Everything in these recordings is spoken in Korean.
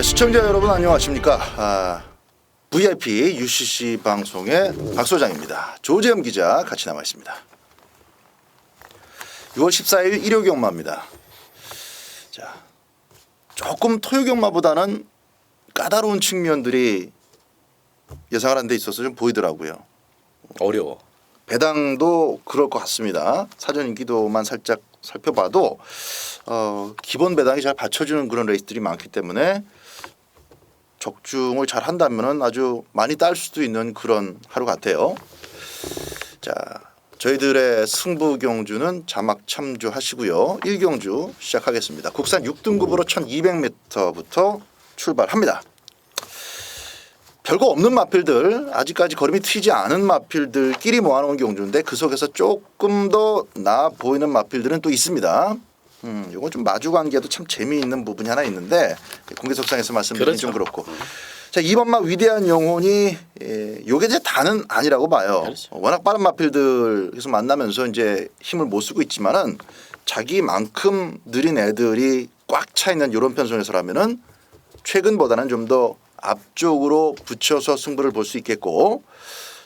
시청자 여러분 안녕하십니까. VIP UCC 방송의 박 소장입니다. 조재현 기자 같이 나와 있습니다. 6월 14일 일요경마입니다. 자, 조금 토요경마보다는 까다로운 측면들이 예상을 하는 데 있어서 좀 보이더라고요. 어려워. 배당도 그럴 것 같습니다. 사전 인기도만 살짝 살펴봐도 기본 배당이 잘 받쳐주는 그런 레이스들이 많기 때문에 적중을 잘 한다면은 아주 많이 딸 수도 있는 그런 하루 같아요. 자, 저희들의 승부 경주는 자막 참조하시고요. 1경주 시작하겠습니다. 국산 6등급으로 1200m부터 출발합니다. 별거 없는 마필들, 아직까지 걸음이 튀지 않은 마필들끼리 모아놓은 경주인데 그 속에서 조금 더 나아 보이는 마필들은 또 있습니다. 이건 좀 마주 관계도 참 재미있는 부분이 하나 있는데 공개석상에서 말씀드리긴 그렇죠. 좀 그렇고. 자, 2번마 위대한 영혼이 요게 이제 다는 아니라고 봐요. 그렇죠. 워낙 빠른 마필들 계속 만나면서 이제 힘을 못 쓰고 있지만은 자기만큼 느린 애들이 꽉 차 있는 이런 편성에서라면은 최근보다는 좀 더 앞쪽으로 붙여서 승부를 볼 수 있겠고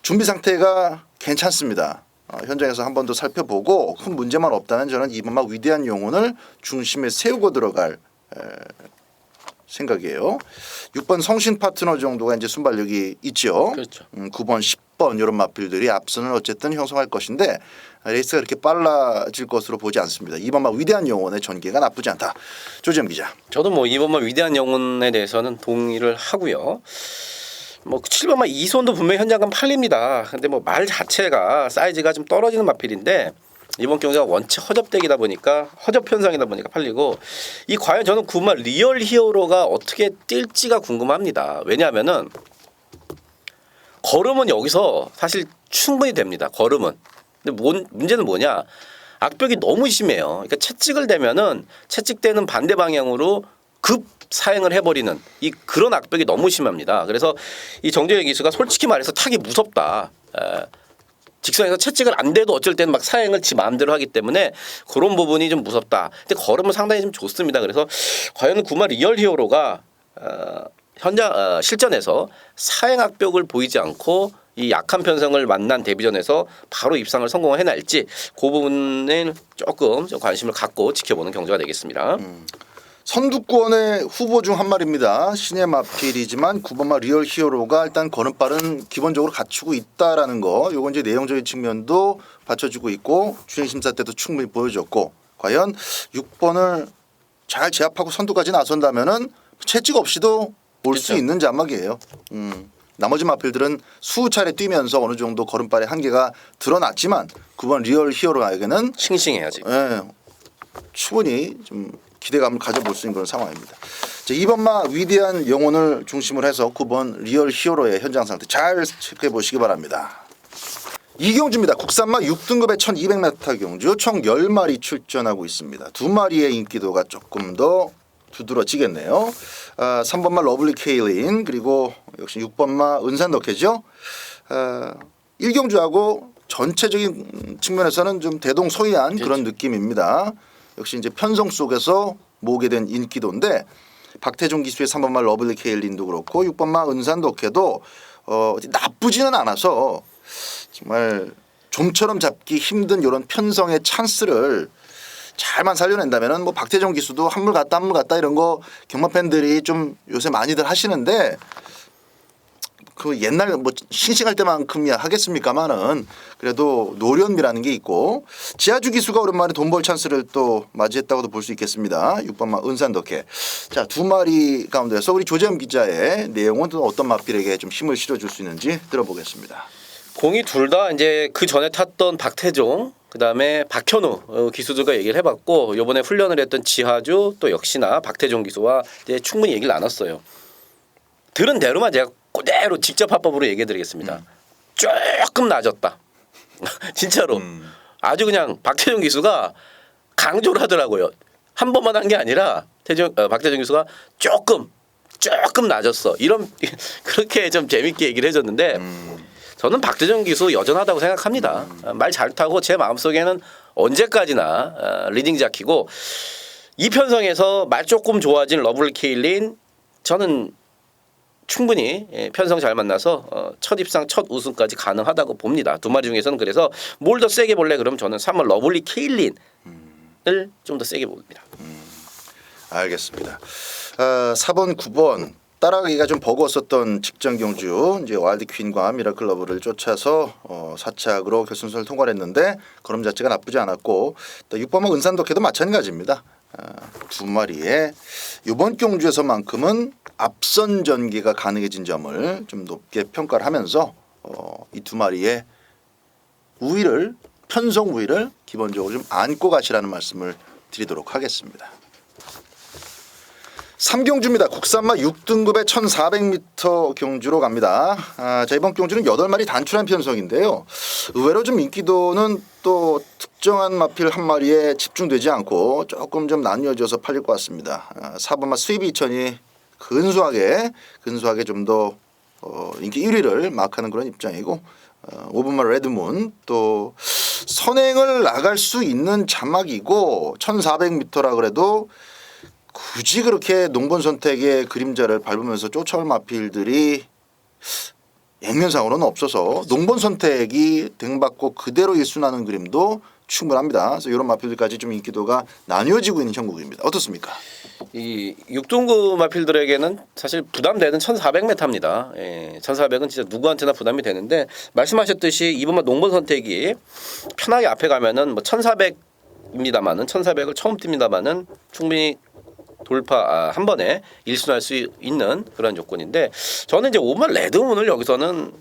준비 상태가 괜찮습니다. 현장에서 한 번 더 살펴보고 큰 문제만 없다면 저는 이번만 위대한 영혼을 중심에 세우고 들어갈 생각이에요. 6번 성신 파트너 정도가 이제 순발력이 있죠. 그렇죠. 9번, 10번 이런 마필들이 앞선을 어쨌든 형성할 것인데 레이스가 그렇게 빨라질 것으로 보지 않습니다. 2번만 위대한 영혼의 전개가 나쁘지 않다. 조지현 기자. 저도 뭐 2번만 위대한 영혼에 대해서는 동의를 하고요. 뭐 7번만 이손도 분명히 현장감 팔립니다. 근데 뭐 말 자체가 사이즈가 좀 떨어지는 마필인데 이번 경기가 원체 허접대기다 보니까 허접 편성이다 보니까 팔리고 이 과연 저는 9번 리얼 히어로가 어떻게 뛸지가 궁금합니다. 왜냐하면은 걸음은 여기서 사실 충분히 됩니다. 걸음은. 근데 문제는 뭐냐? 악벽이 너무 심해요. 그러니까 채찍을 대면은 채찍대는 반대 방향으로 급 사행을 해버리는 이 그런 악벽이 너무 심합니다. 그래서 이 정재혁 기수가 솔직히 말해서 타기 무섭다. 직선에서 채찍을 안 대도 어쩔 때는 막 사행을 지 마음대로 하기 때문에 그런 부분이 좀 무섭다. 근데 걸음은 상당히 좀 좋습니다. 그래서 과연 9마 리얼 히어로가 현장 실전에서 사행 악벽을 보이지 않고 이 약한 편성을 만난 데뷔전에서 바로 입상을 성공해낼지 그 부분은 조금 좀 관심을 갖고 지켜보는 경기가 되겠습니다. 선두권의 후보 중 한 마리입니다. 신의 마필이지만 9번마 리얼 히어로가 일단 걸음발은 기본적으로 갖추고 있다라는 거. 요건 이제 내용적인 측면도 받쳐주고 있고 주행 심사 때도 충분히 보여줬고 과연 6번을 잘 제압하고 선두까지 나선다면은 채찍 없이도 올 수 그렇죠. 있는 자막이에요. 나머지 마필들은 수차례 뛰면서 어느 정도 걸음발의 한계가 드러났지만 9번 리얼 히어로에게는 싱싱해야지. 충분히 좀 기대감을 가져볼 수 있는 그런 상황입니다. 자, 2번마 위대한 영혼을 중심으로 해서 9번 리얼 히어로의 현장 상태 잘 체크해 보시기 바랍니다. 이경주입니다. 국산마 6등급의 1200m 경주 총 10마리 출전하고 있습니다. 2마리의 인기도가 조금 더 두드러지겠네요. 3번마 러블리 케일린 그리고 역시 6번마 은산덕해죠. 1경주하고 전체적인 측면에서는 좀 대동소이한 그런 느낌입니다. 역시 이제 편성 속에서 모으게 된 인기도인데 박태종 기수의 3번마 러블리 케일린도 그렇고 6번마 은산덕해도 나쁘지는 않아서 정말 좀처럼 잡기 힘든 이런 편성의 찬스를 잘만 살려낸다면은 뭐 박태종 기수도 한물 갔다 이런 거 경마 팬들이 좀 요새 많이들 하시는데 그 옛날 뭐 싱싱할 때만큼이야 하겠습니까마는 그래도 노련미라는 게 있고 지하주 기수가 오랜만에 돈 벌 찬스를 또 맞이했다고도 볼 수 있겠습니다. 6번마 은산덕해. 자, 2마리 가운데서 우리 조재현 기자의 내용은 또 어떤 마필에게 좀 힘을 실어줄 수 있는지 들어보겠습니다. 공이 둘 다 이제 그 전에 탔던 박태종 그다음에 박현우 기수들과 얘기를 해봤고 이번에 훈련을 했던 지하주 또 역시나 박태종 기수와 이제 충분히 얘기를 나눴어요. 들은 대로만 제가 그대로 직접 합법으로 얘기해드리겠습니다. 조금 낮았다. 진짜로 아주 그냥 박태종 기수가 강조를 하더라고요. 한 번만 한 게 아니라 박태종 기수가 조금 낮았어. 이런 그렇게 좀 재밌게 얘기를 해줬는데 저는 박태종 기수 여전하다고 생각합니다. 말 잘 타고 제 마음속에는 언제까지나 리딩 잡히고 이 편성에서 말 조금 좋아진 러블리 케일린 저는 충분히 편성 잘 만나서 첫 입상 첫 우승까지 가능하다고 봅니다. 두 마리 중에서는. 그래서 뭘 더 세게 볼래? 그럼 저는 3번 러블리 케일린을 좀 더 세게 봅니다. 알겠습니다. 4번, 9번 따라가기가 좀 버거웠었던 직전 경주 이제 와일드 퀸과 미라클 러브를 쫓아서 4착으로 결승선을 통과했는데 걸음 자체가 나쁘지 않았고 또 6번은 은산덕해도 마찬가지입니다. 두 마리에 이번 경주에서만큼은 앞선 전개가 가능해진 점을 좀 높게 평가를 하면서 이 두 마리의 우위를 편성 우위를 기본적으로 좀 안고 가시라는 말씀을 드리도록 하겠습니다. 3경주입니다. 국산마 6등급의 1400m 경주로 갑니다. 자, 이번 경주는 8마리 단출한 편성인데요. 의외로 좀 인기도는 또 특정한 마필 한 마리에 집중되지 않고 조금 좀 나뉘어져서 팔릴 것 같습니다. 4번마 스위비 2000이 근소하게 좀 더 인기 1위를 마크하는 그런 입장이고 5번마 레드문 또 선행을 나갈 수 있는 자막이고 1400m라 그래도 굳이 그렇게 농번 선택의 그림자를 밟으면서 쫓아올 마필들이 액면상으로는 없어서 농번 선택이 등받고 그대로 일순하는 그림도 충분합니다. 그래서 이런 마필들까지 좀 인기도가 나뉘어지고 있는 형국입니다. 어떻습니까? 이 6등급 마필들에게는 사실 부담되는 1400m입니다. 1400은 진짜 누구한테나 부담이 되는데 말씀하셨듯이 이번만 농번 선택이 편하게 앞에 가면은 뭐 1400입니다만은 1400을 처음 띱니다만은 충분히 돌파 한 번에 일순할 수 있는 그런 조건인데 저는 이제 5번 레드문을 여기서는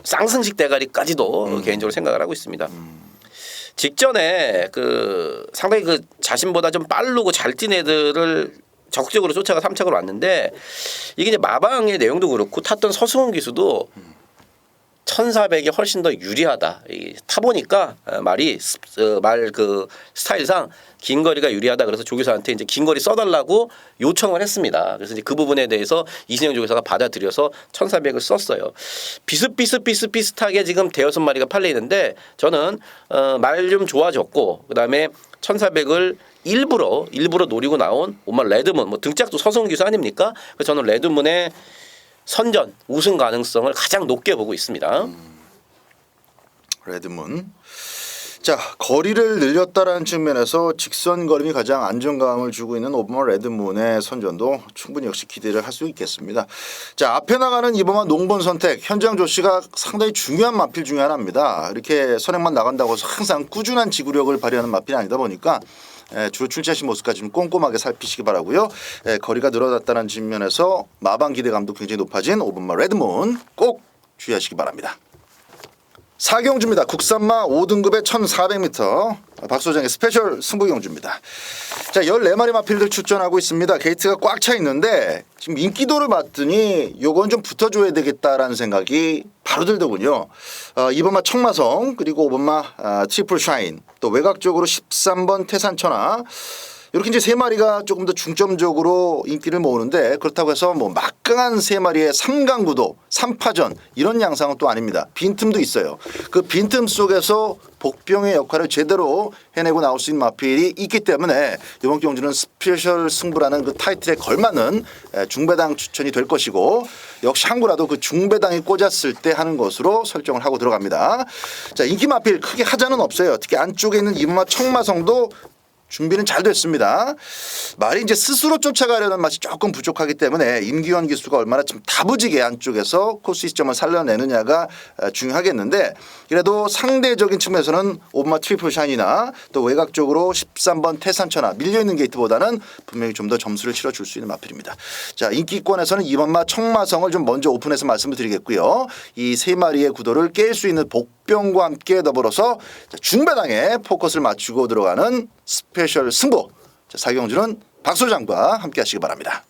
쌍승식 대가리까지도 개인적으로 생각을 하고 있습니다. 직전에 그 상당히 그 자신보다 좀 빠르고 잘 뛴 애들을 적극적으로 쫓아가 3착으로 왔는데 이게 이제 마방의 내용도 그렇고 탔던 서승훈 기수도 1400이 훨씬 더 유리하다. 타보니까 말 그 스타일상 긴 거리가 유리하다. 그래서 조교사한테 이제 긴 거리 써달라고 요청을 했습니다. 그래서 이제 그 부분에 대해서 이신영 조교사가 받아들여서 1400을 썼어요. 비슷하게 지금 대여섯 마리가 팔려 있는데 저는 말 좀 좋아졌고 그다음에 1400을 일부러 노리고 나온 오만 레드문 뭐 등짝도 서승훈 기수 아닙니까? 그래서 저는 레드문의 선전 우승 가능성을 가장 높게 보고 있습니다. 레드문. 자, 거리를 늘렸다라는 측면에서 직선 걸음이 가장 안정감을 주고 있는 5번마 레드문의 선전도 충분히 역시 기대를 할 수 있겠습니다. 자, 앞에 나가는 이번만 농번 선택 현장 조치가 상당히 중요한 마필 중에 하나입니다. 이렇게 선행만 나간다고 해서 항상 꾸준한 지구력을 발휘하는 마필이 아니다 보니까 주로 출제하신 모습까지 좀 꼼꼼하게 살피시기 바라고요. 거리가 늘어났다는 측면에서 마방 기대감도 굉장히 높아진 5번마 레드문 꼭 주의하시기 바랍니다. 4경주입니다. 국산마 5등급의 1400m 박소장의 스페셜 승부경주입니다. 자, 14마리 마필들 출전하고 있습니다. 게이트가 꽉 차 있는데 지금 인기도를 봤더니 요건 좀 붙어줘야 되겠다라는 생각이 바로 들더군요. 2번마 청마성 그리고 5번마 트리플 샤인 또 외곽적으로 13번 태산천하 이렇게 이제 세 마리가 조금 더 중점적으로 인기를 모으는데 그렇다고 해서 뭐 막강한 세 마리의 3강구도 3파전 이런 양상은 또 아닙니다. 빈틈도 있어요. 그 빈틈 속에서 복병의 역할을 제대로 해내고 나올 수 있는 마필이 있기 때문에 이번 경주는 스페셜 승부라는 그 타이틀에 걸맞는 중배당 추천이 될 것이고 역시 항구라도 그 중배당이 꽂았을 때 하는 것으로 설정을 하고 들어갑니다. 자, 인기 마필 크게 하자는 없어요. 특히 안쪽에 있는 이번마 청마성도 준비는 잘 됐습니다. 말이 이제 스스로 쫓아가려는 맛이 조금 부족하기 때문에 임기원 기수가 얼마나 좀 다부지게 안쪽에서 코스 시점을 살려내느냐가 중요하겠는데 그래도 상대적인 측면에서는 5번마 트리플 샤인이나 또 외곽적으로 13번 태산천하 밀려있는 게이트보다는 분명히 좀 더 점수를 실어줄 수 있는 마필입니다. 자, 인기권에서는 2번마 청마성을 좀 먼저 오픈해서 말씀을 드리겠고요. 이 세 마리의 구도를 깰 수 있는 복병과 함께 더불어서 중배당에 포커스를 맞추고 들어가는 스페셜 승부. 자, 4경주는 박소장과 함께 하시기 바랍니다.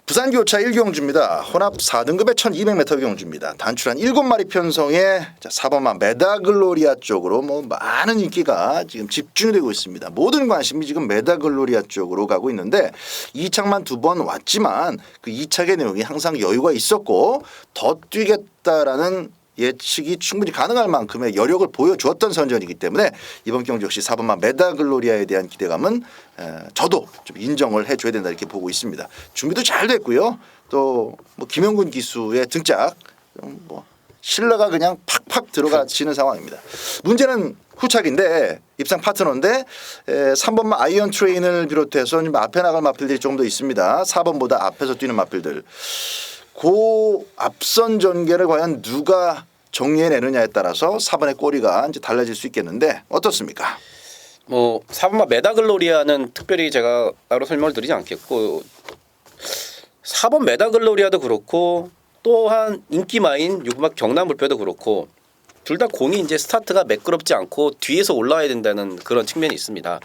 부산교차 1경주입니다. 혼합 4등급의 1200m 경주입니다. 단출한 7마리 편성의 4번마 메다글로리아 쪽으로 뭐 많은 인기가 지금 집중되고 있습니다. 모든 관심이 지금 메다글로리아 쪽으로 가고 있는데 2착만 2번 왔지만 그 2착의 내용이 항상 여유가 있었고 더 뛰겠다라는 예측이 충분히 가능할 만큼의 여력을 보여주었던 선전이기 때문에 이번 경기 역시 4번마 메다글로리아에 대한 기대감은 저도 좀 인정을 해줘야 된다 이렇게 보고 있습니다. 준비도 잘 됐고요. 또 뭐 김영군 기수의 등짝 뭐 신뢰가 그냥 팍팍 들어가지는 상황입니다. 문제는 후착인데 입상 파트너인데 3번마 아이언 트레인을 비롯해서 좀 앞에 나갈 마필들이 조금 더 있습니다. 4번보다 앞에서 뛰는 마필들. 그 앞선 전개를 과연 누가 정리해내느냐에 따라서 4번의 꼬리가 이제 달라질 수 있겠는데 어떻습니까? 뭐 4번마 메다글로리아는 특별히 제가 따로 설명을 드리지 않겠고 4번 메다글로리아도 그렇고 또한 인기마인 6번 경남불패도 그렇고 둘 다 공이 이제 스타트가 매끄럽지 않고 뒤에서 올라와야 된다는 그런 측면이 있습니다.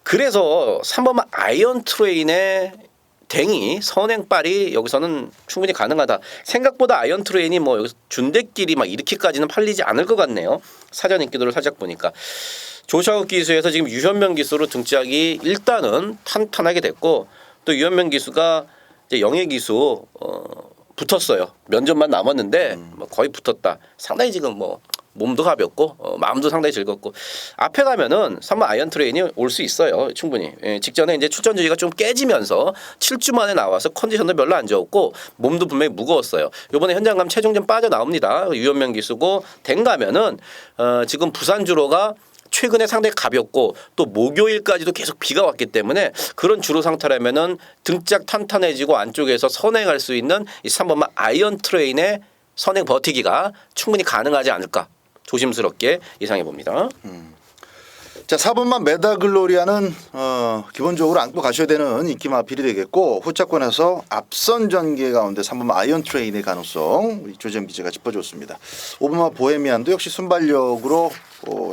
그래서 3번마 아이언 트레인의 댕이 선행빨이 여기서는 충분히 가능하다. 생각보다 아이언 트레인이 뭐 여기서 준대끼리 막 이렇게까지는 팔리지 않을 것 같네요. 사전 인기도를 살짝 보니까 조샤욱 기수에서 지금 유현명 기수로 등짝이 일단은 탄탄하게 됐고 또 유현명 기수가 이제 영예 기수 붙었어요. 면접만 남았는데 뭐 거의 붙었다. 상당히 지금 뭐 몸도 가볍고 마음도 상당히 즐겁고 앞에 가면은 3번 아이언 트레인이 올 수 있어요. 충분히. 직전에 이제 출전 주기가 좀 깨지면서 7주 만에 나와서 컨디션도 별로 안 좋았고 몸도 분명히 무거웠어요. 이번에 현장감 체중 좀 빠져나옵니다. 유현명 기수고 댕 가면은 지금 부산 주로가 최근에 상당히 가볍고 또 목요일까지도 계속 비가 왔기 때문에 그런 주로 상태라면은 등짝 탄탄해지고 안쪽에서 선행할 수 있는 이 3번마 아이언 트레인의 선행 버티기가 충분히 가능하지 않을까 조심스럽게 예상해 봅니다. 자 4번만 메다글로리아는 기본적으로 안고 가셔야 되는 인기 마필이 되겠고 후차권에서 앞선 전개 가운데 3번만 아이언 트레인의 가능성 우리 조재현 기자가 짚어줬습니다. 5번만 보헤미안도 역시 순발력으로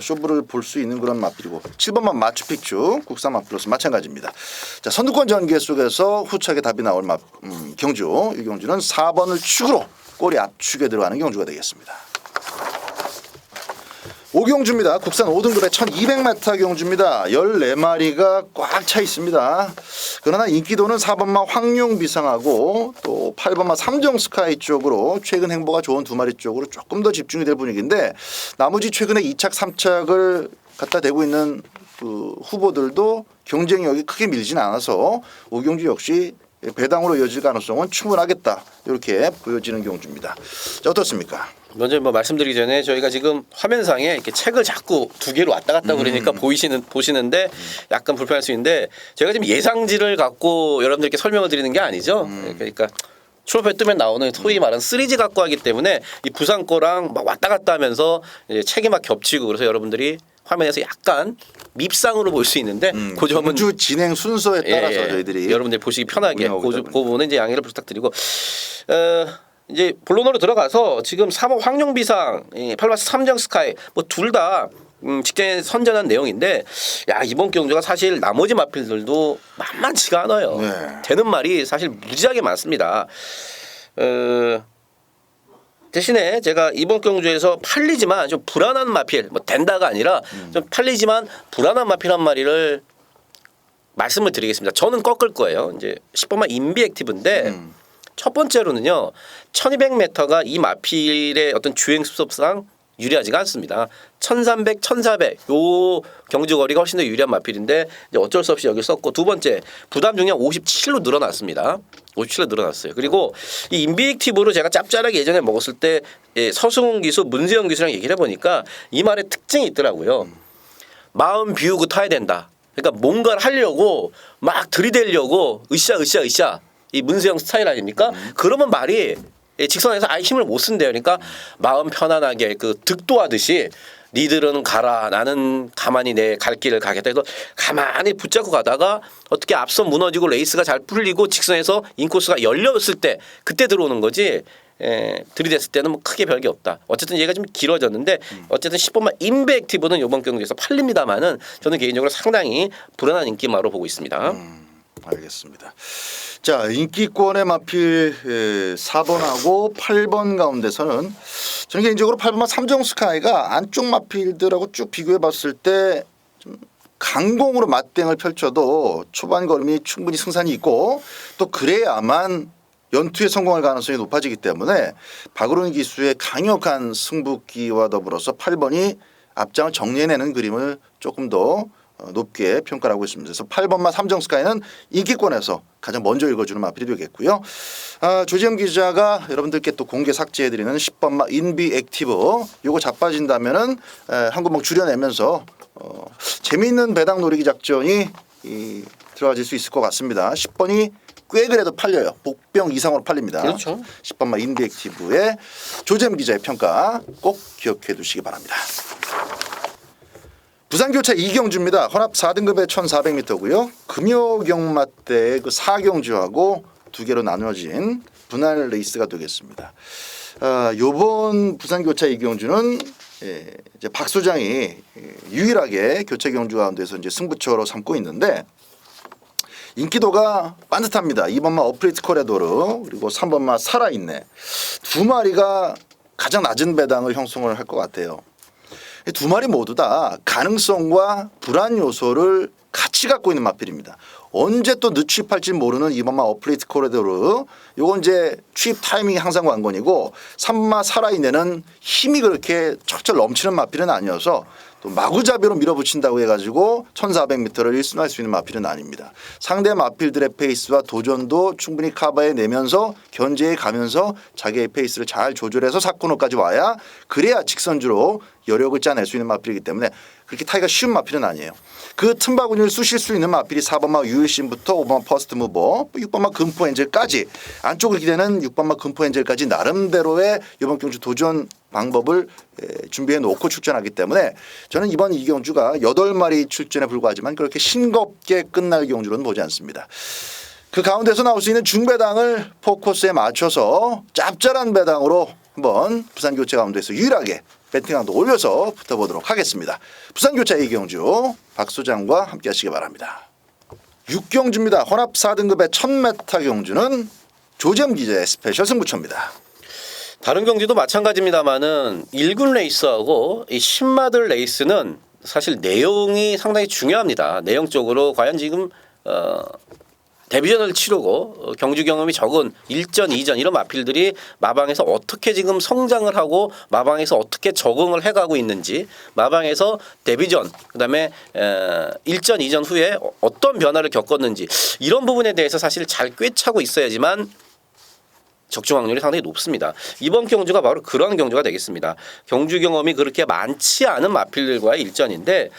쇼부를 볼 수 있는 그런 마필이고 7번만 마추픽추 국산 마필로서 마찬가지입니다. 자 선두권 전개 속에서 후차게 답이 나올 경주 이 경주는 4번을 축으로 꼬리 압축에 들어가는 경주가 되겠습니다. 5경주입니다. 국산 5등급의 1200m 경주입니다. 14마리가 꽉 차 있습니다. 그러나 인기도는 4번마 황룡비상하고 또 8번마 삼정스카이 쪽으로 최근 행보가 좋은 두 마리 쪽으로 조금 더 집중이 될 분위기인데 나머지 최근에 2착 3착을 갖다 대고 있는 그 후보들도 경쟁력이 크게 밀지는 않아서 5경주 역시 배당으로 이어질 가능성은 충분하겠다 이렇게 보여지는 경주입니다. 자 어떻습니까? 먼저 뭐 말씀드리기 전에 저희가 지금 화면상에 이렇게 책을 자꾸 두 개로 왔다 갔다 그러니까 보시는데 약간 불편할 수 있는데 제가 지금 예상지를 갖고 여러분들께 설명을 드리는 게 아니죠. 그러니까 추로페 뜨면 나오는 소위 말하는 3G 갖고 하기 때문에 이 부산 거랑 막 왔다 갔다 하면서 이제 책이 막 겹치고 그래서 여러분들이 화면에서 약간 밉상으로 볼 수 있는데 그 점은 경주 진행 순서에 따라서 저희들이 여러분들이 보시기 편하게 그 부분은 이제 양해를 부탁드리고 이제 본론으로 들어가서 지금 3호 황룡비상, 8번 삼정스카이 뭐 둘 다 직전에 선전한 내용인데 야 이번 경주가 사실 나머지 마필들도 만만치가 않아요. 네. 되는 말이 사실 무지하게 많습니다. 대신에 제가 이번 경주에서 팔리지만 좀 불안한 마필 뭐 된다가 아니라 좀 팔리지만 불안한 마필 한 마리를 말씀을 드리겠습니다. 저는 꺾을 거예요. 이제 10번만 인비액티브인데 첫 번째로는요. 1200m가 이 마필의 어떤 주행 습성상 유리하지가 않습니다. 1300, 1400 요 경주 거리가 훨씬 더 유리한 마필인데 이제 어쩔 수 없이 여기 썼고 두 번째 부담 중량 57로 늘어났습니다. 57로 늘어났어요. 그리고 이 인비액티브로 제가 짭짤하게 예전에 먹었을 때 서승훈 기수, 문세영 기수랑 얘기를 해보니까 이 말의 특징이 있더라고요. 마음 비우고 타야 된다. 그러니까 뭔가를 하려고 막 들이대려고 으쌰 이 문세영 스타일 아닙니까? 그러면 말이 직선에서 아예 힘을 못 쓴대요. 그러니까 마음 편안하게 그 득도하듯이 니들은 가라 나는 가만히 내 갈 길을 가겠다 해서 가만히 붙잡고 가다가 어떻게 앞선 무너지고 레이스가 잘 풀리고 직선에서 인코스가 열렸을 때 그때 들어오는 거지 들이댔을 때는 뭐 크게 별게 없다. 어쨌든 얘가 좀 길어졌는데 어쨌든 10번만 인베액티브는 이번 경기에서 팔립니다만은 저는 개인적으로 상당히 불안한 인기마로 보고 있습니다. 알겠습니다. 자 인기권의 마필 4번하고 8번 가운데서는 저는 개인적으로 8번만 삼정스카이가 안쪽 마필들하고 쭉 비교해 봤을 때 좀 강공으로 맞대응을 펼쳐도 초반 걸음이 충분히 승산이 있고 또 그래야만 연투에 성공할 가능성이 높아지기 때문에 박으론 기수의 강력한 승부기와 더불어서 8번이 앞장을 정리해내는 그림을 조금 더 높게 평가를 하고 있습니다. 그래서 8번마 삼정스카이는 인기권에서 가장 먼저 읽어주는 마필이 되겠고요. 조지현 기자가 여러분들께 또 공개 삭제해드리는 10번마 인비 액티브 요거 자빠진다면은 한구멍 줄여내면서 재미있는 배당 노리기 작전이 들어가질 수 있을 것 같습니다. 10번이 꽤 그래도 팔려요. 복병 이상으로 팔립니다. 그렇죠. 10번마 인비 액티브의 조지현 기자의 평가 꼭 기억해 두시기 바랍니다. 부산교차 이경주입니다. 혼합 4등급의 1400m고요. 금요경마 때 그 4경주하고 두 개로 나눠진 분할 레이스가 되겠습니다. 요번 부산교차 이경주는 이제 박 소장이 유일하게 교차 경주 가운데서 이제 승부처로 삼고 있는데 인기도가 반듯합니다. 2번마 어프리트 코레도르 그리고 3번마 살아있네. 두 마리가 가장 낮은 배당을 형성을 할 것 같아요. 두 마리 모두 다 가능성과 불안 요소를 같이 갖고 있는 마필입니다. 언제 또 늦취입할지 모르는 2번마 어플레이트 코리도르 요건 이제 취입 타이밍이 항상 관건이고 3번마 살아있네는 힘이 그렇게 철철 넘치는 마필은 아니어서 또 마구잡이로 밀어붙인다고 해가지고 1400m를 1순위할 수 있는 마필은 아닙니다. 상대 마필들의 페이스와 도전도 충분히 커버해내면서 견제해 가면서 자기의 페이스를 잘 조절해서 사코너까지 와야 그래야 직선주로 여력을 짜낼 수 있는 마필이기 때문에 그렇게 타기가 쉬운 마필은 아니에요. 그 틈바구니를 쑤실 수 있는 마필이 4번마 유일신부터 5번마 퍼스트 무버 6번마 금포 엔젤까지 안쪽을 기대는 6번마 금포 엔젤까지 나름대로의 이번 경주 도전 방법을 준비해 놓고 출전하기 때문에 저는 이번 이 경주가 8마리 출전에 불과하지만 그렇게 싱겁게 끝날 경주로는 보지 않습니다. 그 가운데서 나올 수 있는 중배당을 포커스에 맞춰서 짭짤한 배당으로 한번 부산교체 가운데서 유일하게 배팅강도 올려서 붙어보도록 하겠습니다. 부산교차 이경주 박 소장과 함께 하시기 바랍니다. 6경주입니다. 혼합 4등급의 1000m 경주는 조지현 기자의 스페셜 승부처입니다. 다른 경주도 마찬가지입니다만은 1군 레이스하고 이 10마들 레이스는 사실 내용이 상당히 중요합니다. 내용적으로 과연 지금 데뷔전을 치르고 경주 경험이 적은 1전, 2전 이런 마필들이 마방에서 어떻게 지금 성장을 하고 마방에서 어떻게 적응을 해가고 있는지 마방에서 데뷔전 그다음에 1전, 2전 후에 어떤 변화를 겪었는지 이런 부분에 대해서 사실 잘 꿰차고 있어야지만 적중 확률이 상당히 높습니다. 이번 경주가 바로 그런 경주가 되겠습니다. 경주 경험이 그렇게 많지 않은 마필들과의 일전인데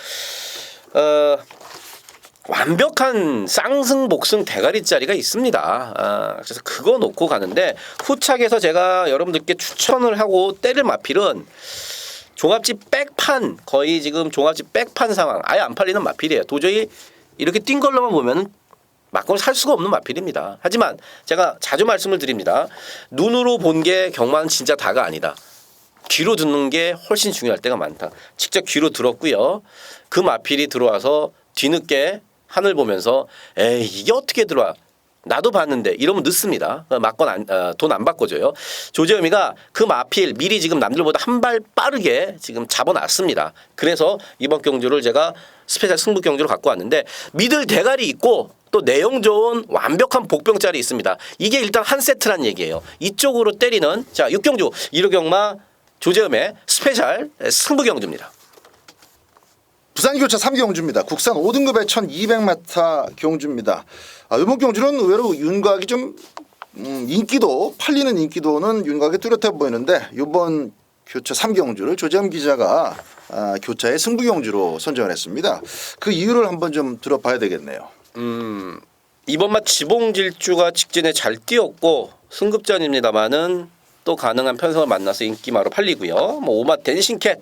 완벽한 쌍승 복승 대가리짜리가 있습니다. 그래서 그거 놓고 가는데 후착에서 제가 여러분들께 추천을 하고 때릴 마필은 종합집 백판 거의 지금 종합집 백판 상황 아예 안 팔리는 마필이에요. 도저히 이렇게 뛴 걸로만 보면은 막고는 살 수가 없는 마필입니다. 하지만 제가 자주 말씀을 드립니다. 눈으로 본 게 경마는 진짜 다가 아니다. 귀로 듣는 게 훨씬 중요할 때가 많다. 직접 귀로 들었고요. 그 마필이 들어와서 뒤늦게 하늘 보면서 에이 이게 어떻게 들어와 나도 봤는데 이러면 늦습니다. 막건 돈 안 바꿔줘요. 조재범이가 그 마필 미리 지금 남들보다 한 발 빠르게 지금 잡아놨습니다. 그래서 이번 경주를 제가 스페셜 승부 경주로 갖고 왔는데 미들 대가리 있고 또 내용 좋은 완벽한 복병짜리 있습니다. 이게 일단 한 세트란 얘기예요. 이쪽으로 때리는 자 6경주 1호 경마 조재범의 스페셜 승부 경주입니다. 부산교차 3경주입니다. 국산 5등급의 1200m 경주입니다. 이번 경주는 의외로 윤곽이 좀 인기도 팔리는 인기도는 윤곽이 뚜렷해 보이는데 이번 교차 3경주를 조재현 기자가 교차의 승부 경주로 선정을 했습니다. 그 이유를 한번 좀 들어봐야 되겠네요. 이번만 지봉질주가 직전에 잘 뛰었고 승급전입니다만은 또 가능한 편성을 만나서 인기마로 팔리고요. 뭐 오마 댄싱캣,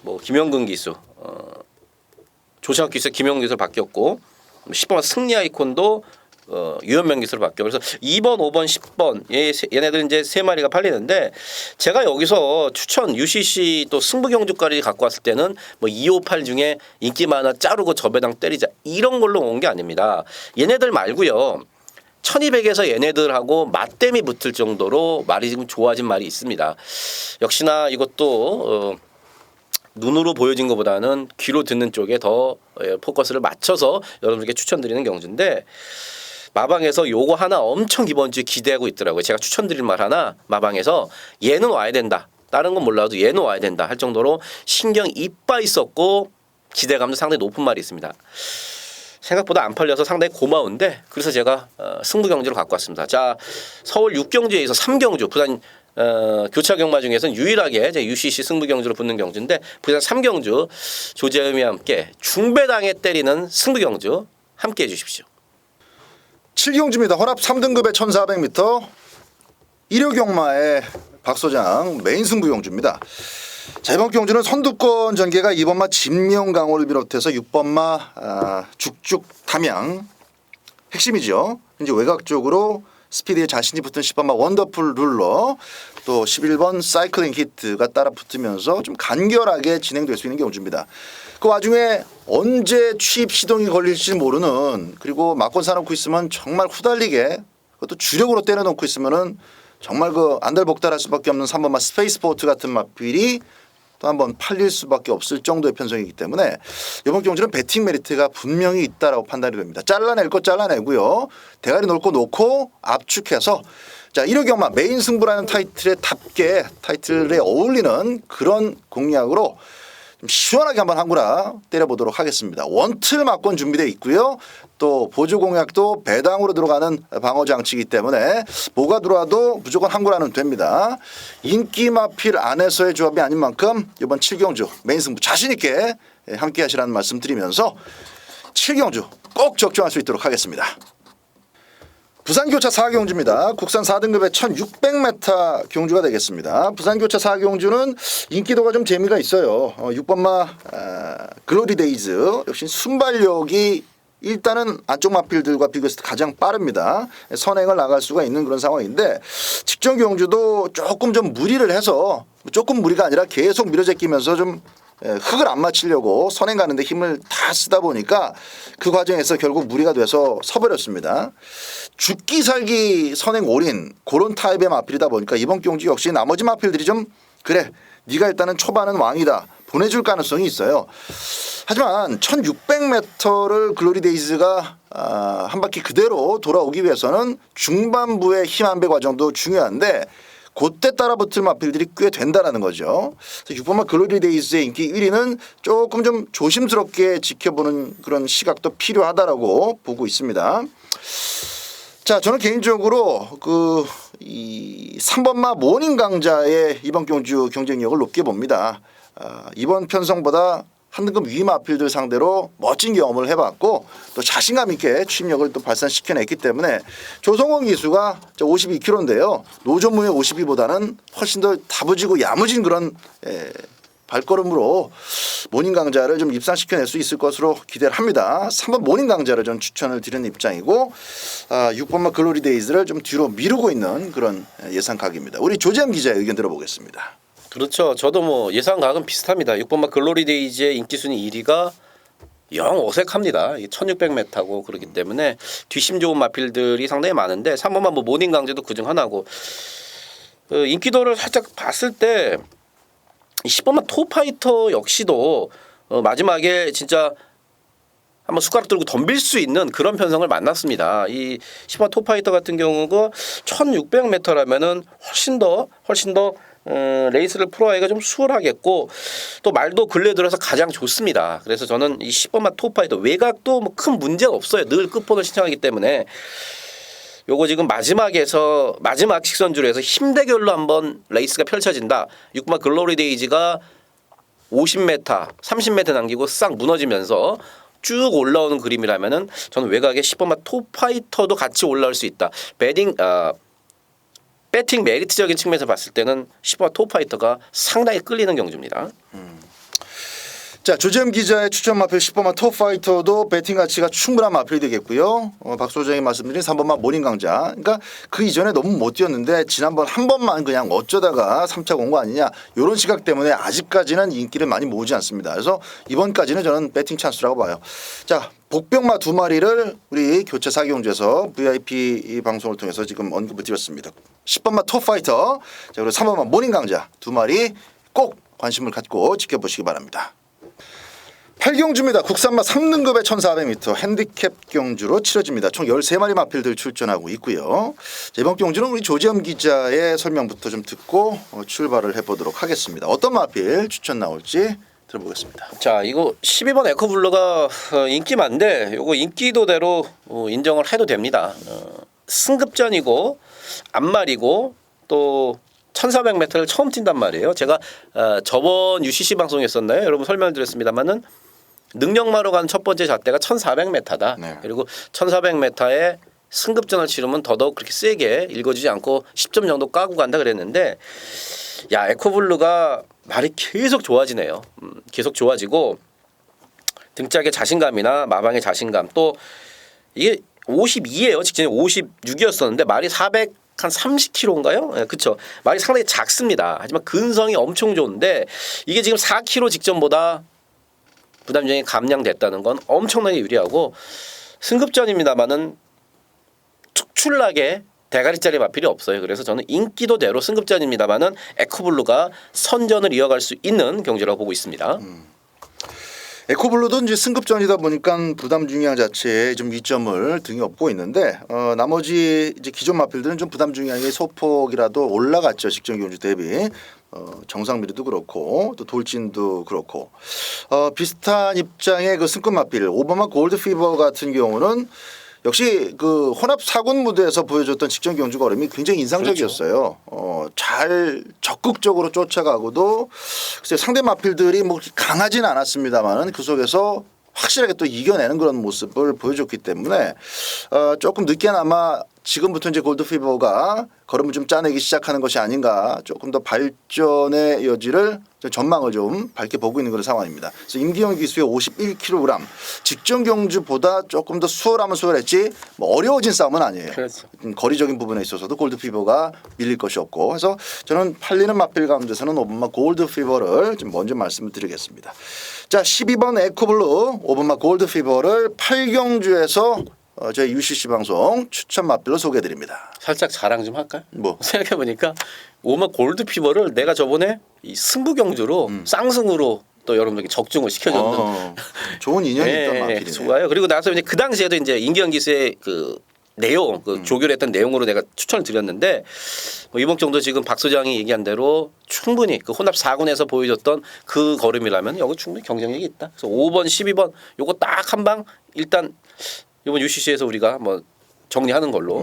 뭐 김영근 기수, 조창욱 기수, 김영근 기수로 바뀌었고 10번 승리 아이콘도 유현명 기수로 바뀌어 그래서 2번, 5번, 10번 얘네들 이제 세 마리가 팔리는데 제가 여기서 추천 UCC 또 승부 경주까지 갖고 왔을 때는 뭐 2, 5, 8 중에 인기 많아 자르고 저배당 때리자 이런 걸로 온 게 아닙니다. 얘네들 말고요. 1200에서 얘네들하고 맞댐이 붙을 정도로 말이 지금 좋아진 말이 있습니다. 역시나 이것도 눈으로 보여진 것보다는 귀로 듣는 쪽에 더 포커스를 맞춰서 여러분들께 추천드리는 경주인데 마방에서 요거 하나 엄청 이번 주에 기대하고 있더라고요. 제가 추천드릴 말 하나 마방에서 얘는 와야 된다. 다른 건 몰라도 얘는 와야 된다 할 정도로 신경 이빠 있었고 기대감도 상당히 높은 말이 있습니다. 생각보다 안 팔려서 상당히 고마운데 그래서 제가 승부 경주를 갖고 왔습니다. 자, 서울 6경주에서 3경주 부산 교차 경마 중에서는 유일하게 제 UCC 승부 경주로 붙는 경주인데 부산 3경주 조재음이와 함께 중배당에 때리는 승부 경주 함께 해주십시오. 7경주입니다. 혼합 3등급의 1400m 1호 경마의 박소장 메인 승부 경주입니다. 자, 이번 경주는 선두권 전개가 2번마 진명강호를 비롯해서 6번마 죽죽 담양 핵심이죠. 이제 외곽 쪽으로 스피드에 자신이 붙은 10번마 원더풀 룰러 또 11번 사이클링 히트가 따라 붙으면서 좀 간결하게 진행될 수 있는 경주입니다. 그 와중에 언제 취입 시동이 걸릴지 모르는 그리고 막권 사놓고 있으면 정말 후달리게 그것도 주력으로 때려놓고 있으면은 정말 그 안달복달할 수밖에 없는 3번마 스페이스포트 같은 마필이 또 한번 팔릴 수밖에 없을 정도의 편성이기 때문에 이번 경주는 배팅 메리트가 분명히 있다라고 판단이 됩니다. 잘라낼 거 잘라내고요. 대가리 놓을 거 놓고 압축해서 자 1호 경마 메인 승부라는 타이틀에 답게 타이틀에 어울리는 그런 공략으로 좀 시원하게 한번 한구나 때려보도록 하겠습니다. 원틀 막권 준비되어 있고요. 또 보조 공약도 배당으로 들어가는 방어 장치이기 때문에 뭐가 들어와도 무조건 한구라는 됩니다. 인기 마필 안에서의 조합이 아닌 만큼 이번 7경주 메인 승부 자신 있게 함께 하시라는 말씀 드리면서 7경주 꼭 적중할 수 있도록 하겠습니다. 부산교차 4경주입니다. 국산 4등급의 1600m 경주가 되겠습니다. 부산교차 4경주는 인기도가 좀 재미가 있어요. 6번마 글로리데이즈 역시 순발력이 일단은 안쪽 마필들과 비교했을 때 가장 빠릅니다. 선행을 나갈 수가 있는 그런 상황인데 직전 경주도 조금 좀 무리를 해서 조금 무리가 아니라 계속 밀어제끼면서 좀 흙을 안 맞추려고 선행 가는데 힘을 다 쓰다 보니까 그 과정에서 결국 무리가 돼서 서버렸습니다. 죽기 살기 선행 올인 그런 타입의 마필이다 보니까 이번 경주 역시 나머지 마필들이 좀 그래 네가 일단은 초반은 왕이다 보내줄 가능성이 있어요. 하지만 1600m를 글로리데이즈가 한 바퀴 그대로 돌아오기 위해서는 중반부의 힘 안배 과정도 중요한데 그때 따라 붙을 마필들이 꽤 된다라는 거죠. 6번마 글로리데이즈의 인기 1위는 조금 좀 조심스럽게 지켜보는 그런 시각도 필요하다라고 보고 있습니다. 자, 저는 개인적으로 이 3번마 모닝 강자의 이번 경주 경쟁력을 높게 봅니다. 이번 편성보다 한 등급 위 마필들 상대로 멋진 경험을 해봤고 또 자신감 있게 취임력을 또 발산시켜냈기 때문에 조성원 기수가 52kg인데요. 노조무의 52보다는 훨씬 더 다부지고 야무진 그런 발걸음으로 모닝 강자를 좀 입상시켜낼 수 있을 것으로 기대를 합니다. 3번 모닝 강자를 전 추천을 드리는 입장이고 6번마 글로리데이즈를 좀 뒤로 미루고 있는 그런 예상각입니다. 우리 조재현 기자의 의견 들어보겠습니다. 그렇죠. 저도 뭐 예상각은 비슷합니다. 6번마 글로리데이즈의 인기순위 1위가 영 어색합니다. 1600m고 그렇기 때문에 뒷심 좋은 마필들이 상당히 많은데 3번마 뭐 모닝 강제도 그중 하나고 인기도를 살짝 봤을 때 10번마 톱파이터 역시도 마지막에 진짜 한번 숟가락 들고 덤빌 수 있는 그런 편성을 만났습니다. 이 10번마 톱파이터 같은 경우가 1600m라면은 훨씬 더 레이스를 풀어가기가 좀 수월하겠고 또 말도 근래 들어서 가장 좋습니다. 그래서 저는 이 10번마 톱파이터 외곽도 뭐 큰 문제가 없어요. 늘 끝번호 신청하기 때문에 요거 지금 마지막 직선줄에서 힘 대결로 한번 레이스가 펼쳐진다. 6번마 글로리데이즈가 50m, 30m 남기고 싹 무너지면서 쭉 올라오는 그림이라면은 저는 외곽에 10번마 톱파이터도 같이 올라올 수 있다. 배팅 메리트적인 측면에서 봤을 때는 10번마 톱파이터가 상당히 끌리는 경주입니다. 자, 조재현 기자의 추천 마필 10번마 톱파이터도 배팅 가치가 충분한 마필이 되겠고요. 박 소장이 말씀드린 3번마 모닝 강자. 그러니까 그 이전에 너무 못 뛰었는데 지난번 한 번만 그냥 어쩌다가 3차 온 거 아니냐. 이런 시각 때문에 아직까지는 인기를 많이 모으지 않습니다. 그래서 이번까지는 저는 배팅 찬스라고 봐요. 자, 복병마 두 마리를 우리 교체 4경주에서 VIP 방송을 통해서 지금 언급을 드렸습니다. 10번마 톱파이터, 자, 그리고 3번마 모닝 강자 두 마리 꼭 관심을 갖고 지켜보시기 바랍니다. 8경주입니다. 국산마 3등급의 1400m 핸디캡 경주로 치러집니다. 총 13마리 마필들 출전하고 있고요. 자, 이번 경주는 우리 조지엄 기자의 설명부터 좀 듣고 출발을 해보도록 하겠습니다. 어떤 마필 추천 나올지 들어보겠습니다. 자, 이거 12번 에코블루가 인기 많은데 이거 인기도대로 인정을 해도 됩니다. 승급전이고 앞말이고 또 1400m를 처음 뛴단 말이에요. 제가 저번 UCC 방송이었었나요? 여러분 설명드렸습니다만은 능력마로 간 첫 번째 잣대가 1400m다. 네. 그리고 1400m에 승급전을 치르면 더더욱 그렇게 세게 읽어지지 않고 10점 정도 까고 간다 그랬는데 야, 에코블루가 말이 계속 좋아지네요. 계속 좋아지고 등짝의 자신감이나 마방의 자신감 또 이게 52예요. 직전에 56이었었는데 말이 400 한 30kg인가요? 네, 그렇죠. 말이 상당히 작습니다. 하지만 근성이 엄청 좋은데 이게 지금 4kg 직전보다 부담중이 감량됐다는 건 엄청나게 유리하고 승급전입니다만은 특출나게 대가리짜리 마필이 없어요. 그래서 저는 인기도대로 승급전입니다만은 에코블루가 선전을 이어갈 수 있는 경주라고 보고 있습니다. 에코블루도 이제 승급전이다 보니까 부담 중량 자체에 좀 위점을 등에 업고 있는데 나머지 이제 기존 마필들은 좀 부담 중량의 소폭이라도 올라갔죠. 직전 경주 대비. 정상미리도 그렇고 또 돌진도 그렇고 비슷한 입장의 그 승급 마필 오바마 골드 피버 같은 경우는 역시 그 혼합 4군 무대에서 보여줬던 직전 경주 걸음이 굉장히 인상적이었어요. 잘 적극적으로 쫓아가고도 글쎄 상대 마필들이 뭐 강하진 않았습니다만은 그 속에서 확실하게 또 이겨내는 그런 모습을 보여줬기 때문에 조금 늦게나마 지금부터 이제 골드피버가 걸음을 좀 짜내기 시작하는 것이 아닌가 조금 더 발전의 여지를 전망을 좀 밝게 보고 있는 그런 상황입니다. 그래서 임기영 기수의 51kg 직전 경주보다 조금 더 수월하면 수월했지 뭐 어려워진 싸움은 아니에요. 그렇죠. 거리적인 부분에 있어서도 골드피버가 밀릴 것이 없고 그래서 저는 팔리는 마필 가운데서는 오번마 골드피버를 좀 먼저 말씀을 드리겠습니다. 자 12번 에코블루 오번마 골드피버를 8경주에서 저희 UCC 방송 추천 마필로 소개해드립니다. 살짝 자랑 좀 할까요? 뭐 생각해보니까 오마 골드 피버를 내가 저번에 이 승부 경주로 쌍승으로 또 여러분들에게 적중을 시켜줬는 좋은 인연이 있던 마필이네요. 좋아요. 그리고 나서 이제 그 당시에도 이제 임기영 기수의 그 내용, 그 조교했던 내용으로 내가 추천을 드렸는데 뭐 이번 정도 지금 박 소장이 얘기한 대로 충분히 그 혼합 4군에서 보여줬던 그 걸음이라면 여기 충분히 경쟁력이 있다. 그래서 5번, 12번 요거 딱 한 방 일단 이번 UCC에서 우리가 뭐 정리하는 걸로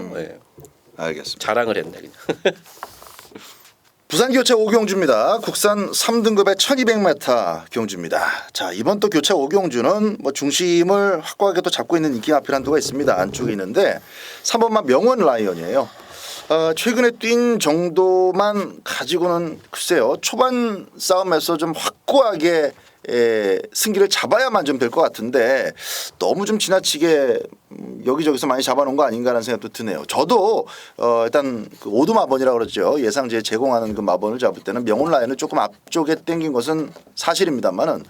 알겠습니다. 자랑을 했네. 그냥. 부산 교차 5경주입니다. 국산 3등급의 1200m 경주입니다. 자 이번 또 교차 5경주는 뭐 중심을 확고하게 또 잡고 있는 인기 마필 한두가 있습니다. 안쪽에 있는데 3번마 명원 라이언이에요. 최근에 뛴 정도만 가지고는 글쎄요 초반 싸움에서 좀 확고하게 승기를 잡아야만 좀 될 것 같은데 너무 좀 지나치게 여기저기서 많이 잡아놓은 거 아닌가라는 생각도 드네요. 저도 일단 그 오두 마번이라고 그러죠. 예상제 제공하는 그 마번을 잡을 때는 명온 라인을 조금 앞쪽에 당긴 것은 사실입니다만은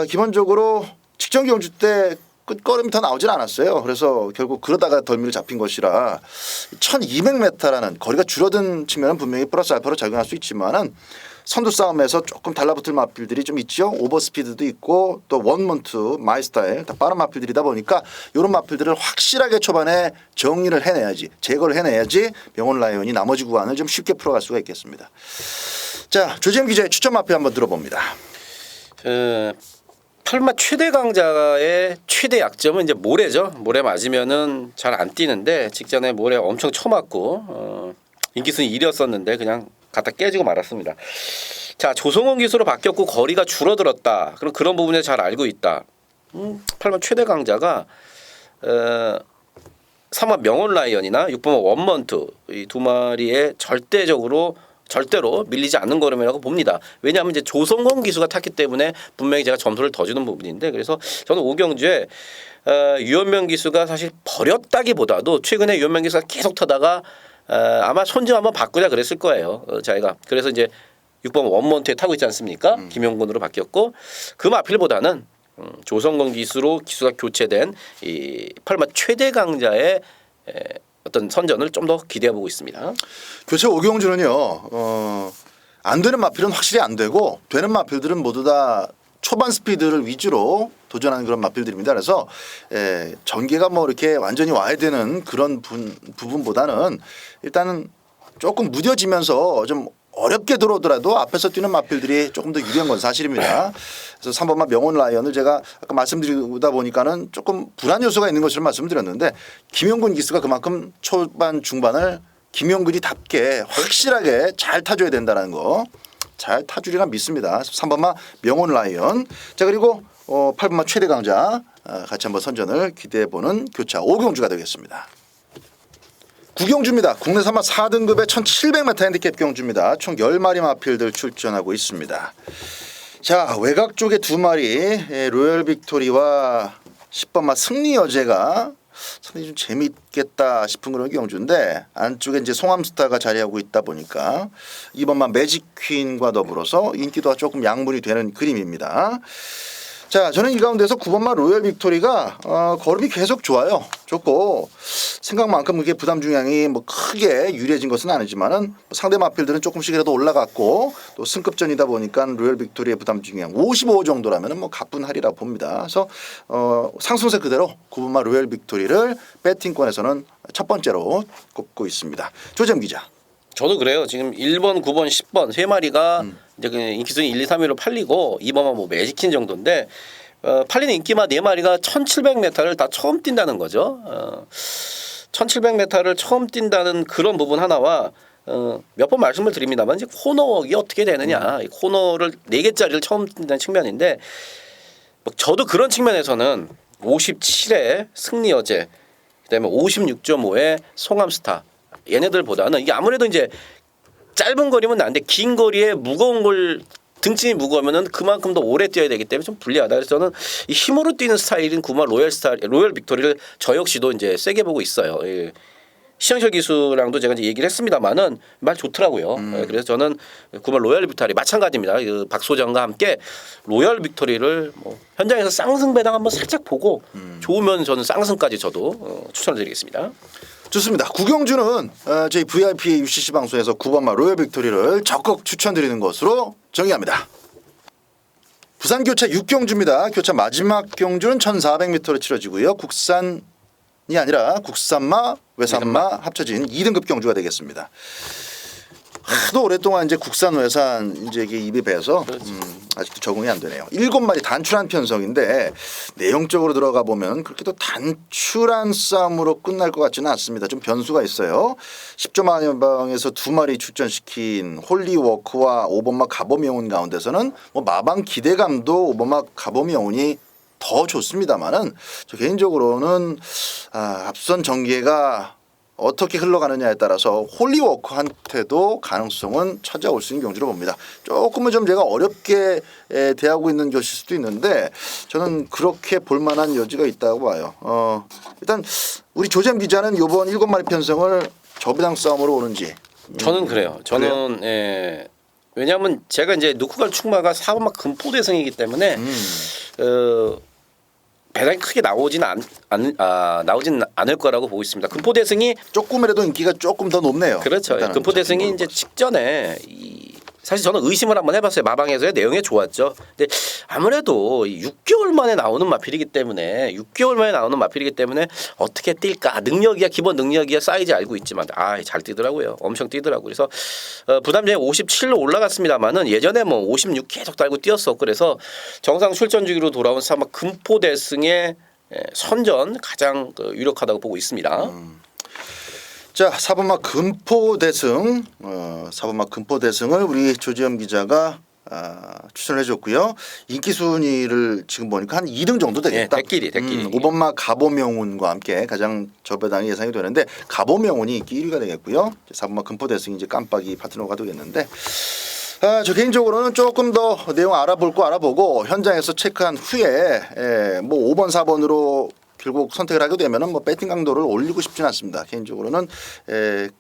기본적으로 직전 경주 때 끝걸음이 더 나오질 않았어요. 그래서 결국 그러다가 덜미를 잡힌 것이라 1200m라는 거리가 줄어든 측면은 분명히 플러스 알파로 작용할 수 있지만은 선두 싸움에서 조금 달라붙을 마필들이 좀 있죠. 오버스피드도 있고 또 원먼트 마이스타일 다 빠른 마필들이다 보니까 이런 마필들을 확실하게 초반에 정리를 해내야지 제거를 해내야지 명온 라이온이 나머지 구간을 좀 쉽게 풀어갈 수가 있겠습니다. 자 조지엠 기자의 추천 마필 한번 들어봅니다. 팔마 최대 강자의 최대 약점은 이제 모래죠. 모래 맞으면은 잘 안 뛰는데 직전에 모래 엄청 쳐맞고 인기순위 1위였었는데 그냥 갖다 깨지고 말았습니다. 자 조성원 기수로 바뀌었고 거리가 줄어들었다. 그럼 그런 부분에 잘 알고 있다. 팔마 최대 강자가 3번 명온 라이언이나 6번 원먼트 이 두 마리에 절대로 밀리지 않는 걸음이라고 봅니다. 왜냐하면 이제 조성원 기수가 탔기 때문에 분명히 제가 점수를 더 주는 부분인데 그래서 저는 5경주에 유현명 기수가 사실 버렸다기보다도 최근에 유현명 기수가 계속 타다가 아마 손 좀 한번 바꾸자 그랬을 거예요. 자기가 그래서 이제 6번 원먼트에 타고 있지 않습니까? 김용곤으로 바뀌었고 그 마필보다는 조성건 기수로 기수가 교체된 이 팔마 최대 강자의 어떤 선전을 좀 더 기대해 보고 있습니다. 교체 5경주는요. 안 되는 마필은 확실히 안 되고 되는 마필들은 모두 다 초반 스피드를 위주로 도전하는 그런 마필들입니다. 그래서 전개가 뭐 이렇게 완전히 와야 되는 그런 부분보다는 일단은 조금 무뎌지면서 좀 어렵게 들어오더라도 앞에서 뛰는 마필들이 조금 더 유리한 건 사실입니다. 그래서 3번마 명온 라이언을 제가 아까 말씀드리다 보니까는 조금 불안 요소가 있는 것처럼 말씀드렸는데 김용근 기수가 그만큼 초반 중반을 김용근이답게 확실하게 잘 타줘야 된다는 거. 잘 타주리라 믿습니다. 3번마 명온 라이언. 자 그리고 8번마 최대 강자 같이 한번 선전을 기대해보는 교차 오경주가 되겠습니다. 구경주입니다. 국내 3마 4등급의 1700m 핸디캡 경주입니다. 총 10마리 마필들 출전하고 있습니다. 자 외곽 쪽에 2마리 로열 빅토리와 10번마 승리 여제가 상당히 좀 재미있겠다 싶은 그런 경주인데 안쪽에 이제 송암스타가 자리하고 있다 보니까 2번마 매직 퀸과 더불어서 인기도가 조금 양분이 되는 그림입니다. 자 저는 이 가운데서 9번마 로열 빅토리가 걸음이 계속 좋아요. 좋고 생각만큼 그게 부담 중량이 뭐 크게 유리해진 것은 아니지만은 상대 마필들은 조금씩이라도 올라갔고 또 승급전이다 보니까 로열 빅토리의 부담 중량 55 정도라면은 뭐 가뿐하리라 봅니다. 그래서 상승세 그대로 9번마 로열 빅토리를 배팅권에서는 첫 번째로 꼽고 있습니다. 조재ම් 기자. 저도 그래요. 지금 1번, 9번, 10번 세 마리가 이제 그 인기순위 1, 2, 3위로 팔리고 2번만 뭐 매직킨 정도인데 팔리는 인기마 네 마리가 1700m를 다 처음 뛴다는 거죠. 1700m를 처음 뛴다는 그런 부분 하나와 몇 번 말씀을 드립니다만 이제 코너웍이 어떻게 되느냐. 이 코너를 4개짜리를 처음 뛴다는 측면인데 저도 그런 측면에서는 57의 승리 여제 그다음에 56.5의 송암스타 얘네들보다는 이게 아무래도 이제 짧은 거리면 나는데 긴 거리에 무거운 걸 등짐이 무거우면은 그만큼 더 오래 뛰어야 되기 때문에 좀 불리하다. 그래서 저는 이 힘으로 뛰는 스타일인 9번 로열 빅토리를 저 역시도 이제 세게 보고 있어요. 예. 시영철 기수랑도 제가 이제 얘기를 했습니다만은 말 좋더라고요. 예. 그래서 저는 9번 로열 빅토리 마찬가지입니다. 그 박소정과 함께 로열 빅토리를 뭐 현장에서 쌍승 배당 한번 살짝 보고 좋으면 저는 쌍승까지 저도 추천을 드리겠습니다. 좋습니다. 구경주는 저희 VIP UCC 방송에서 9번마 로열 빅토리를 적극 추천드리는 것으로 정의합니다. 부산 교차 6경주입니다. 교차 마지막 경주는 1400m로 치러지고요. 국산이 아니라 국산마, 외산마 합쳐진 2등급 경주가 되겠습니다. 하도 오랫동안 이제 국산 외산 이제 이게 입에 배서 아직도 적응이 안 되네요. 7마리 단출한 편성인데 내용적으로 들어가 보면 그렇게 또 단출한 싸움으로 끝날 것 같지는 않습니다. 좀 변수가 있어요. 10조 마방에서 2마리 출전시킨 홀리워크와 5번마 가보명운 가운데서는 뭐 마방 기대감도 5번마 가보명운이 더 좋습니다만은 저 개인적으로는 앞선 전개가 어떻게 흘러가느냐에 따라서 홀리워크한테도 가능성은 찾아올 수 있는 경주로 봅니다. 조금은 좀 제가 어렵게 대하고 있는 것일 수도 있는데 저는 그렇게 볼만한 여지가 있다고 봐요. 일단 우리 조잼 기자는 이번 7마리 편성을 저비당 싸움으로 오는지. 저는 그래요. 저는 예. 왜냐하면 제가 이제 누쿠갈 충마가 4번마 금포대승이기 때문에 배당이 크게 나오진 않을 거라고 보고 있습니다. 금포대승이 조금이라도 인기가 조금 더 높네요. 그렇죠. 금포대승이 이제 직전에 사실 저는 의심을 한번 해봤어요. 마방에서의 내용이 좋았죠. 근데 아무래도 6개월 만에 나오는 마필이기 때문에 어떻게 뛸까? 능력이야 기본 능력이야 사이즈 알고 있지만 잘 뛰더라고요. 엄청 뛰더라고요. 그래서 부담점이 57로 올라갔습니다만은 예전에 뭐 56 계속 달고 뛰었어. 그래서 정상 출전 주기로 돌아온 아마 금포대승의 선전 가장 유력하다고 보고 있습니다. 자, 4번마 금포대승, 4번마 금포대승을 우리 조지엄 기자가 추천을 해줬고요. 인기 순위를 지금 보니까 한 2등 정도 되겠다. 대끼리. 5번마 가보명운과 함께 가장 저배당이 예상이 되는데 가보명운이 인기 1위가 되겠고요. 4번마 금포대승이 이제 깜빡이 파트너가 되겠는데. 저 개인적으로는 조금 더 내용 알아보고 현장에서 체크한 후에 뭐 5번, 4번으로 결국 선택을 하게 되면은 뭐 배팅 강도를 올리고 싶지는 않습니다. 개인적으로는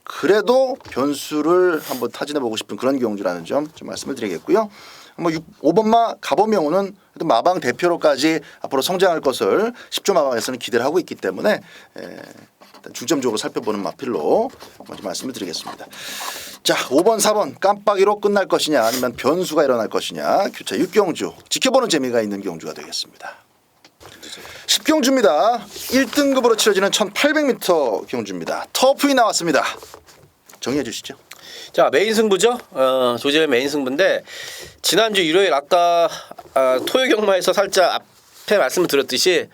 그래도 변수를 한번 타진해 보고 싶은 그런 경주라는 점 좀 말씀을 드리겠고요. 뭐 5번마 가보명운은 마방 대표로까지 앞으로 성장할 것을 10조 마방에서는 기대를 하고 있기 때문에 일단 중점적으로 살펴보는 마필로 먼저 말씀을 드리겠습니다. 자, 5번, 4번 깜빡이로 끝날 것이냐 아니면 변수가 일어날 것이냐 교차 6경주 지켜보는 재미가 있는 경주가 되겠습니다. 10경주입니다. 1등급으로 치러지는 1800m 경주입니다. 터프이 나왔습니다. 정리해 주시죠. 자, 메인 승부죠. 조재현 메인 승부인데 지난주 일요일 아까 토요 경마에서 살짝 앞에 말씀을 드렸듯이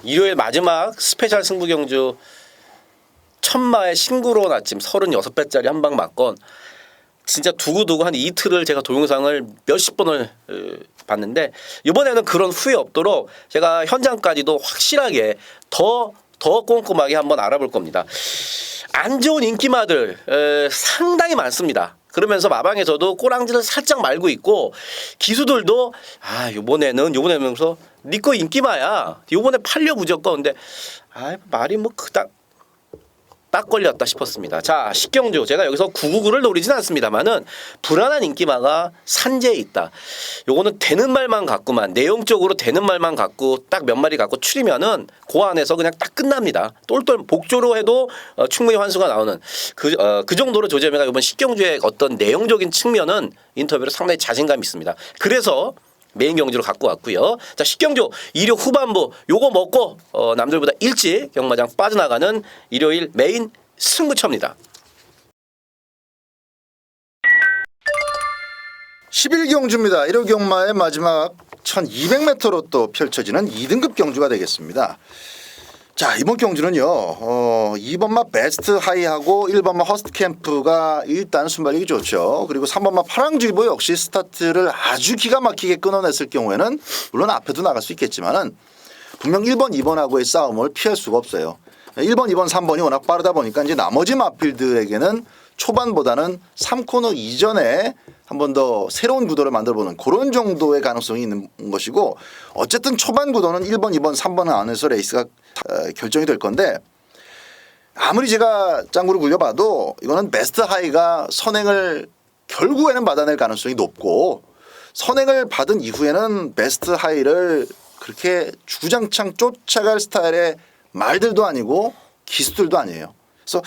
일요일 마지막 스페셜 승부 경주 천마의 신구로운 아침 36배짜리 한방 맞건 진짜 두고두고 한 이틀을 제가 동영상을 몇십 번을 봤는데 이번에는 그런 후회 없도록 제가 현장까지도 확실하게 더 꼼꼼하게 한번 알아볼 겁니다. 안 좋은 인기마들 상당히 많습니다. 그러면서 마방에서도 꼬랑지를 살짝 말고 있고 기수들도 요번에는 그래서 니 거 인기마야 요번에 팔려 무조건. 근데 말이 뭐 그닥 딱 걸렸다 싶었습니다. 자, 10경주 제가 여기서 999를 노리진 않습니다만은 불안한 인기마가 산재에 있다. 요거는 되는 말만 갖고만 내용적으로 되는 말만 갖고 딱 몇 마리 갖고 추리면은 그 안에서 그냥 딱 끝납니다. 똘똘 복조로 해도 충분히 환수가 나오는 그 정도로 조재매가 이번 10경주의 어떤 내용적인 측면은 인터뷰로 상당히 자신감이 있습니다. 그래서 메인 경주로 갖고 왔고요. 자, 10경주 일요 후반부 요거 먹고 남들보다 일찍 경마장 빠져나가는 일요일 메인 승부처입니다. 11경주입니다. 1호 경마의 마지막 1200m로 또 펼쳐지는 2등급 경주가 되겠습니다. 자, 이번 경주는요. 2번마 베스트 하이하고 1번마 허스트 캠프가 일단 순발력이 좋죠. 그리고 3번마 파랑주의보 역시 스타트를 아주 기가 막히게 끊어냈을 경우에는 물론 앞에도 나갈 수 있겠지만은 분명 1번, 2번하고의 싸움을 피할 수가 없어요. 1번, 2번, 3번이 워낙 빠르다 보니까 이제 나머지 마필드에게는 초반보다는 3코너 이전에 한 번 더 새로운 구도를 만들어보는 그런 정도의 가능성이 있는 것이고 어쨌든 초반 구도는 1번, 2번, 3번 안에서 레이스가 결정이 될 건데 아무리 제가 짱구를 굴려봐도 이거는 베스트 하이가 선행을 결국에는 받아낼 가능성이 높고 선행을 받은 이후에는 베스트 하이를 그렇게 주구장창 쫓아갈 스타일의 말들도 아니고 기수들도 아니에요. 그래서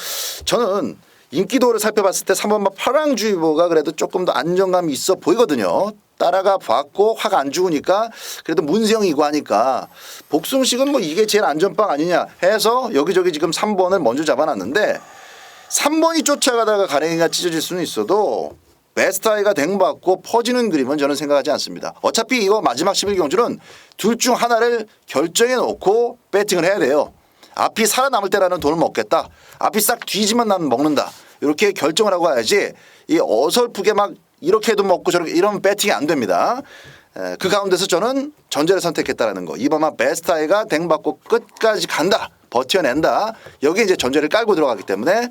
저는 인기도를 살펴봤을 때 3번마 파랑주의보가 그래도 조금 더 안정감이 있어 보이거든요. 따라가 봤고 확 안 죽으니까 그래도 문세영이고 하니까 복숭식은 뭐 이게 제일 안전빵 아니냐 해서 여기저기 지금 3번을 먼저 잡아놨는데 3번이 쫓아가다가 가랭이가 찢어질 수는 있어도 베스트 하이가 댕받고 퍼지는 그림은 저는 생각하지 않습니다. 어차피 이거 마지막 11경주는 둘 중 하나를 결정해 놓고 배팅을 해야 돼요. 앞이 살아남을 때라는 돈을 먹겠다. 앞이 싹 뒤지면 나는 먹는다. 이렇게 결정을 하고 가야지 이 어설프게 막 이렇게 해도 먹고 저렇게 이러면 배팅이 안 됩니다. 그 가운데서 저는 전제를 선택했다라는 거. 이번만 베스트 하이가 댕받고 끝까지 간다. 버텨낸다. 여기에 이제 전제를 깔고 들어가기 때문에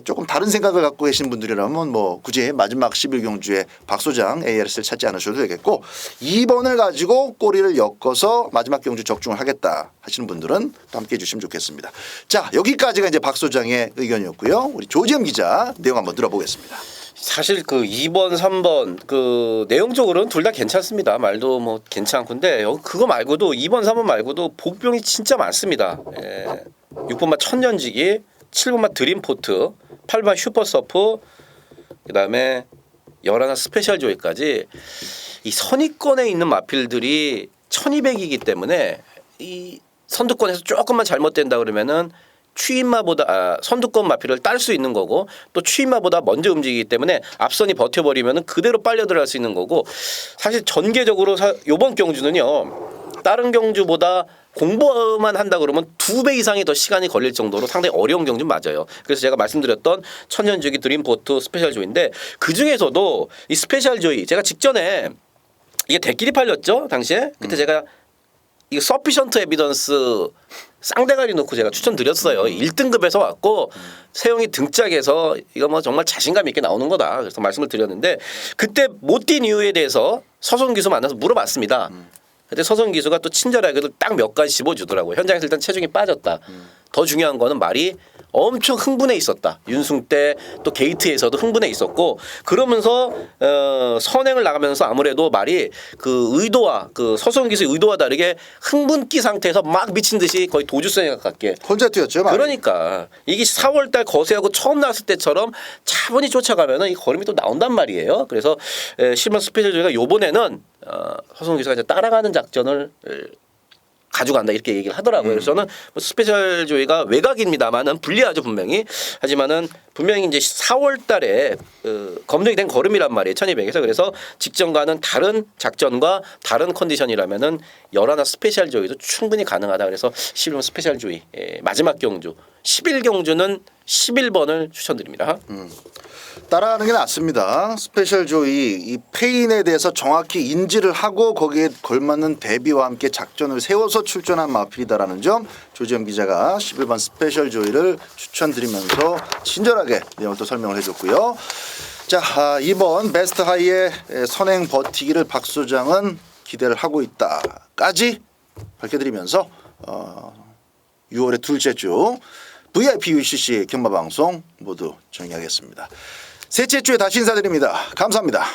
조금 다른 생각을 갖고 계신 분들이라면 뭐 굳이 마지막 11경주에 박소장 ARS를 찾지 않으셔도 되겠고 2번을 가지고 꼬리를 엮어서 마지막 경주 적중을 하겠다 하시는 분들은 또 함께 해주시면 좋겠습니다. 자, 여기까지가 이제 박소장의 의견이었고요. 우리 조지현 기자 내용 한번 들어보겠습니다. 사실 그 2번, 3번 그 내용적으로는 둘 다 괜찮습니다. 말도 뭐 괜찮고 근데 그거 말고도 2번, 3번 말고도 복병이 진짜 많습니다. 6번마 천년지기, 7번마 드림포트, 8번마 슈퍼서프, 그다음에 11 스페셜 조이까지 이 선위권에 있는 마필들이 1200이기 때문에 이 선두권에서 조금만 잘못된다 그러면은 추임마보다 선두권 마필을 딸 수 있는 거고 또 추임마보다 먼저 움직이기 때문에 앞선이 버텨버리면 그대로 빨려 들어갈 수 있는 거고 사실 전개적으로 이번 경주는요 다른 경주보다 공부만 한다 그러면 2배 이상이 더 시간이 걸릴 정도로 상당히 어려운 경주 맞아요. 그래서 제가 말씀드렸던 천년주기 드림포트 스페셜 조이인데 그중에서도 이 스페셜 조이 제가 직전에 이게 대끼리 팔렸죠 당시에 그때 제가 이거 서피션트 에비던스 쌍대가리 놓고 제가 추천드렸어요. 1등급에서 왔고 세영이 등짝에서 이거 뭐 정말 자신감 있게 나오는 거다. 그래서 말씀을 드렸는데 그때 못 뛴 이유에 대해서 서성 기수 만나서 물어봤습니다. 그때 서성 기수가 또 친절하게도 딱 몇 가지 집어주더라고요. 현장에서 일단 체중이 빠졌다. 더 중요한 거는 말이 엄청 흥분해 있었다. 윤승때 또 게이트에서도 흥분해 있었고 그러면서 선행을 나가면서 아무래도 말이 그 의도와 그 서수원 기수의 의도와 다르게 흥분기 상태에서 막 미친 듯이 거의 도주성에 가깝게 혼자 뛰었죠. 말이. 그러니까 이게 4월달 거세하고 처음 나왔을 때처럼 차분히 쫓아가면은 이 걸음이 또 나온단 말이에요. 그래서 실버 스페셜 조이가 요번에는 서수원 기수가 이제 따라가는 작전을 가져간다 이렇게 얘기를 하더라고요. 그래서 저는 뭐 스페셜 조이가 외곽입니다만은 불리하죠 분명히. 하지만은 분명히 이제 4월달에 검증이 된 걸음이란 말이에요 1200에서. 그래서 직전과는 다른 작전과 다른 컨디션이라면은 열하나 스페셜 조이도 충분히 가능하다. 그래서 11번 스페셜 조이 마지막 경주 11경주는 11번을 추천드립니다. 따라하는 게 낫습니다. 스페셜 조이 이 페인에 대해서 정확히 인지를 하고 거기에 걸맞는 대비와 함께 작전을 세워서 출전한 마필이다라는 점 조지현 기자가 11번 스페셜 조이를 추천드리면서 친절하게 내용을 또 설명을 해줬고요. 자 이번 베스트 하이의 선행 버티기를 박 소장은 기대를 하고 있다까지 밝혀드리면서 6월의 둘째 주 VIP UCC 경마방송 모두 정리하겠습니다. 셋째 주에 다시 인사드립니다. 감사합니다.